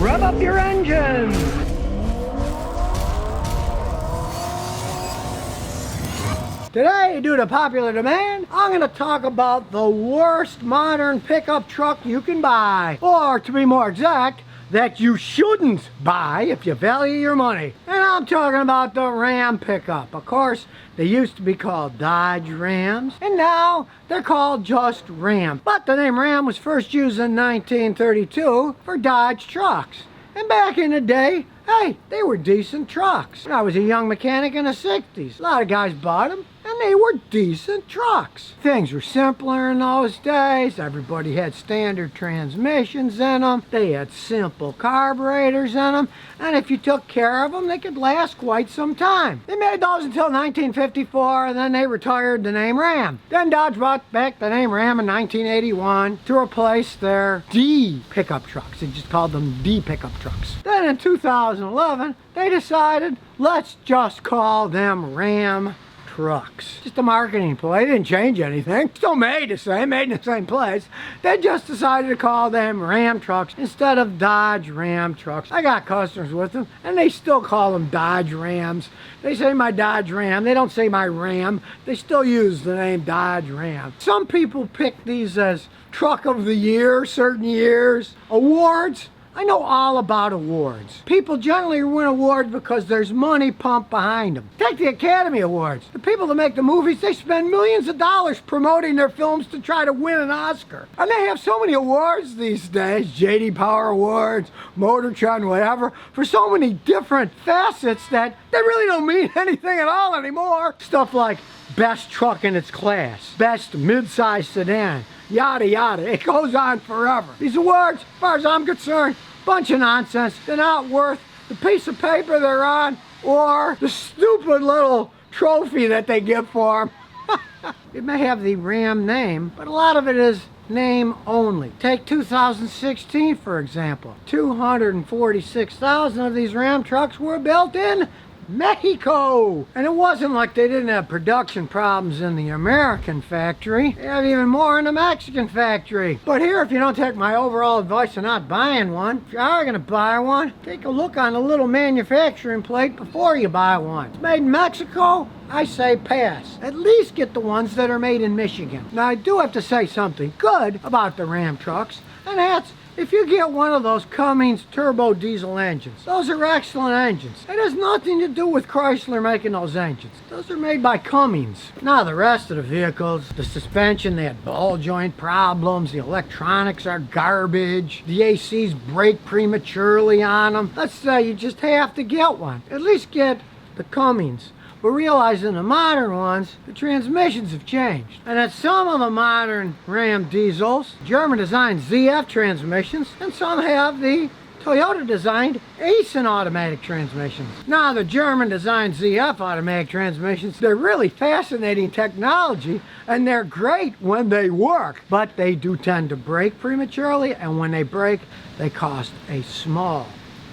Rev up your engines! Today, due to popular demand, I'm going to talk about the worst modern pickup truck you can buy. Or, to be more exact, that you shouldn't buy if you value your money. And I'm talking about the Ram pickup. Of course, they used to be called Dodge Rams, and now they're called just Ram. But the name Ram was first used in 1932 for Dodge trucks. And back in the day, hey, they were decent trucks. When I was a young mechanic in the 60s, a lot of guys bought them, and they were decent trucks. Things were simpler in those days. Everybody had standard transmissions in them. They had simple carburetors in them. And if you took care of them, they could last quite some time. They made those until 1954, and then they retired the name Ram. Then Dodge brought back the name Ram in 1981 to replace their D pickup trucks. They just called them D pickup trucks. Then in 2011, they decided, let's just call them Ram trucks. Just a marketing play. They didn't change anything. Still made the same, made in the same place. They just decided to call them Ram trucks instead of Dodge Ram trucks. I got customers with them, and they still call them Dodge Rams. They say my Dodge Ram. They don't say my Ram. They still use the name Dodge Ram. Some people pick these as Truck of the Year, certain years. Awards. I know all about awards. People generally win awards because there's money pumped behind them. Take the Academy Awards. The people that make the movies, they spend millions of dollars promoting their films to try to win an Oscar. And they have so many awards these days, J.D. Power Awards, Motor Trend, whatever, for so many different facets that they really don't mean anything at all anymore. Stuff like best truck in its class, best mid-size sedan, yada yada. It goes on forever. These awards, as far as I'm concerned, bunch of nonsense. They're not worth the piece of paper they're on or the stupid little trophy that they give for them. It may have the Ram name, but a lot of it is name only. Take 2016 for example. 246,000 of these Ram trucks were built in Mexico. And it wasn't like they didn't have production problems in the American factory. They have even more in the Mexican factory. But here, if you don't take my overall advice on not buying one, if you are going to buy one, take a look on the little manufacturing plate before you buy one. It's made in Mexico. I say pass. At least get the ones that are made in Michigan. Now, I do have to say something good about the Ram trucks, and that's if you get one of those Cummins turbo diesel engines. Those are excellent engines. It has nothing to do with Chrysler making those engines. Those are made by Cummins. Now the rest of the vehicles, the suspension, they had ball joint problems, the electronics are garbage, the ACs break prematurely on them. Let's say you just have to get one. At least get the Cummins. But realizing the modern ones, the transmissions have changed. And that some of the modern Ram diesels, German-designed ZF transmissions, and some have the Toyota-designed Aisin automatic transmissions. Now, the German-designed ZF automatic transmissions, they're really fascinating technology, and they're great when they work. But they do tend to break prematurely, and when they break, they cost a small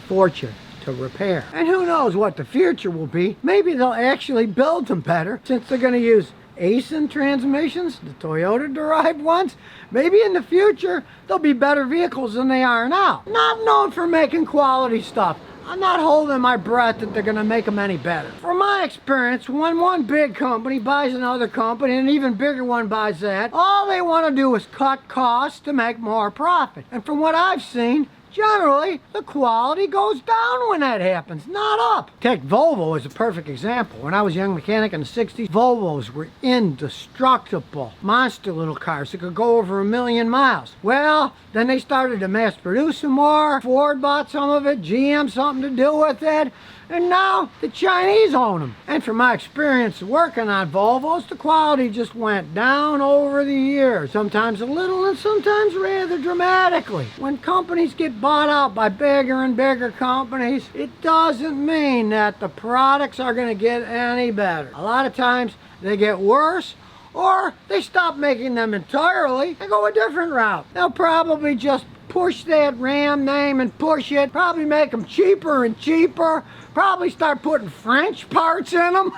fortune to repair. And who knows what the future will be. Maybe they'll actually build them better since they're going to use Aisin transmissions, the Toyota-derived ones. Maybe in the future they'll be better vehicles than they are now. Not known for making quality stuff. I'm not holding my breath that they're going to make them any better. From my experience, when one big company buys another company and an even bigger one buys that, all they want to do is cut costs to make more profit. And from what I've seen, generally, the quality goes down when that happens, not up. Take Volvo as a perfect example. When I was a young mechanic in the 60s, Volvos were indestructible. Monster little cars that could go over 1,000,000 miles. Well, then they started to mass produce them more. Ford bought some of it, GM something to do with it. And now the Chinese own them. And from my experience working on Volvos, the quality just went down over the years. Sometimes a little and sometimes rather dramatically. When companies get bought out by bigger and bigger companies, it doesn't mean that the products are going to get any better. A lot of times they get worse, or they stop making them entirely and go a different route. They'll probably just push that Ram name and push it, probably make them cheaper and cheaper, probably start putting French parts in them.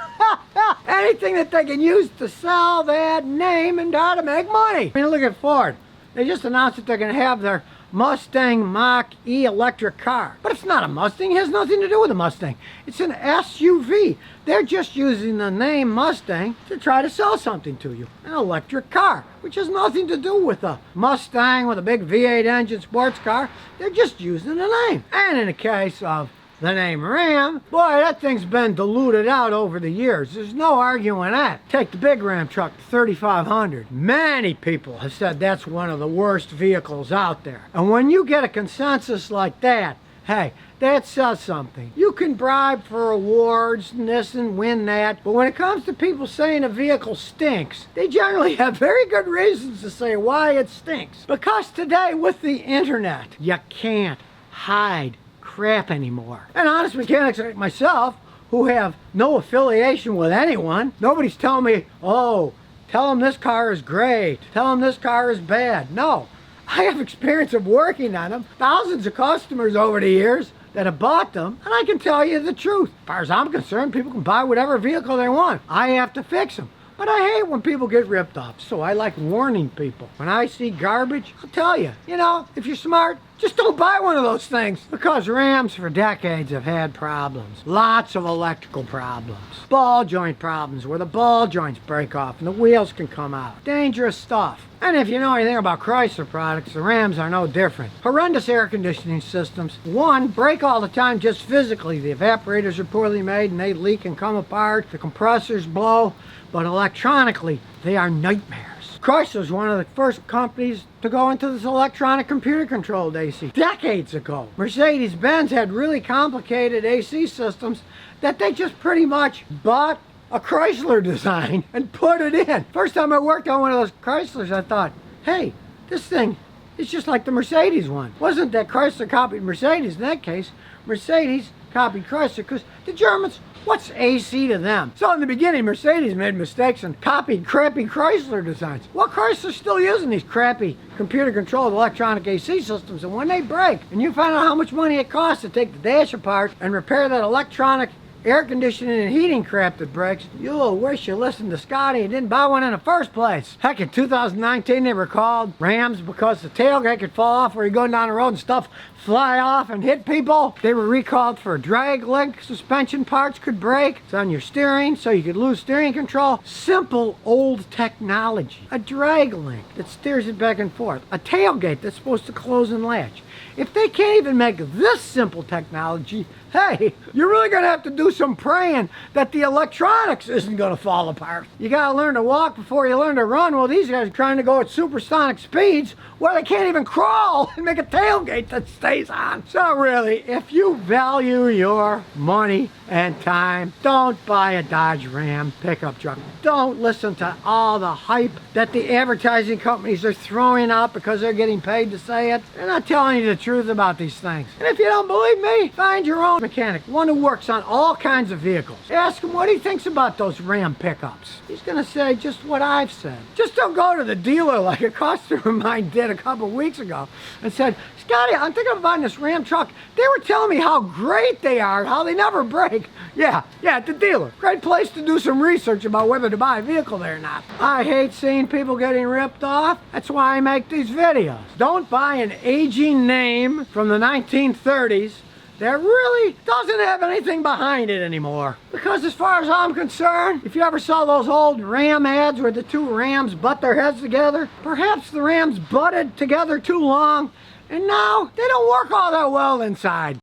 Anything that they can use to sell that name and try to make money. I mean, look at Ford. They just announced that they're going to have their Mustang Mach-E electric car. But it's not a Mustang. It has nothing to do with a Mustang. It's an SUV. They're just using the name Mustang to try to sell something to you. An electric car, which has nothing to do with a Mustang with a big V8 engine sports car. They're just using the name. And in the case of the name Ram, boy, that thing's been diluted out over the years. There's no arguing that. Take the big Ram truck, the 3500. Many people have said that's one of the worst vehicles out there. And when you get a consensus like that, hey, that says something. You can bribe for awards and this and win that, but when it comes to people saying a vehicle stinks, they generally have very good reasons to say why it stinks. Because today, with the internet, you can't hide crap anymore. And honest mechanics like myself, who have no affiliation with anyone, nobody's telling me, oh, tell them this car is great, tell them this car is bad. No, I have experience of working on them, thousands of customers over the years that have bought them, and I can tell you the truth. As far as I'm concerned, people can buy whatever vehicle they want. I have to fix them. But I hate when people get ripped off, so I like warning people. When I see garbage, I'll tell you, if you're smart, just don't buy one of those things. Because Rams for decades have had problems. Lots of electrical problems. Ball joint problems where the ball joints break off and the wheels can come out. Dangerous stuff. And if you know anything about Chrysler products, the Rams are no different. Horrendous air conditioning systems. One, break all the time just physically. The evaporators are poorly made and they leak and come apart. The compressors blow. But electronically, they are nightmares. Chrysler's one of the first companies to go into this electronic computer-controlled AC. Decades ago, Mercedes-Benz had really complicated AC systems that they just pretty much bought a Chrysler design and put it in. First time I worked on one of those Chryslers, I thought, hey, this thing is just like the Mercedes one. Wasn't that Chrysler copied Mercedes in that case? Mercedes copied Chrysler because the Germans, what's AC to them? So in the beginning, Mercedes made mistakes and copied crappy Chrysler designs. Well, Chrysler's still using these crappy computer-controlled electronic AC systems, and when they break, and you find out how much money it costs to take the dash apart and repair that electronic air conditioning and heating crap that breaks, you'll wish you listened to Scotty and didn't buy one in the first place. Heck, in 2019 they were called Rams because the tailgate could fall off where you're going down the road and stuff fly off and hit people. They were recalled for drag link suspension parts could break. It's on your steering so you could lose steering control. Simple old technology. A drag link that steers it back and forth. A tailgate that's supposed to close and latch. If they can't even make this simple technology, hey, you're really going to have to do some praying that the electronics isn't going to fall apart. You got to learn to walk before you learn to run. Well, these guys are trying to go at supersonic speeds where they can't even crawl and make a tailgate that stays on. So really, if you value your money and time, don't buy a Dodge Ram pickup truck. Don't listen to all the hype that the advertising companies are throwing out because they're getting paid to say it. They're not telling you the truth about these things. And if you don't believe me, find your own mechanic, one who works on all kinds of vehicles. Ask him what he thinks about those Ram pickups. He's going to say just what I've said. Just don't go to the dealer like a customer of mine did a couple weeks ago and said, Scotty, I'm thinking of buying this Ram truck. They were telling me how great they are, how they never break. Yeah, at the dealer. Great place to do some research about whether to buy a vehicle there or not. I hate seeing people getting ripped off. That's why I make these videos. Don't buy an aging name from the 1930s that really doesn't have anything behind it anymore. Because as far as I'm concerned, if you ever saw those old Ram ads where the two Rams butt their heads together, perhaps the Rams butted together too long, and now they don't work all that well inside.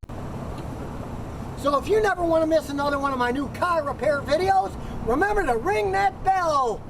So if you never want to miss another one of my new car repair videos, remember to ring that bell.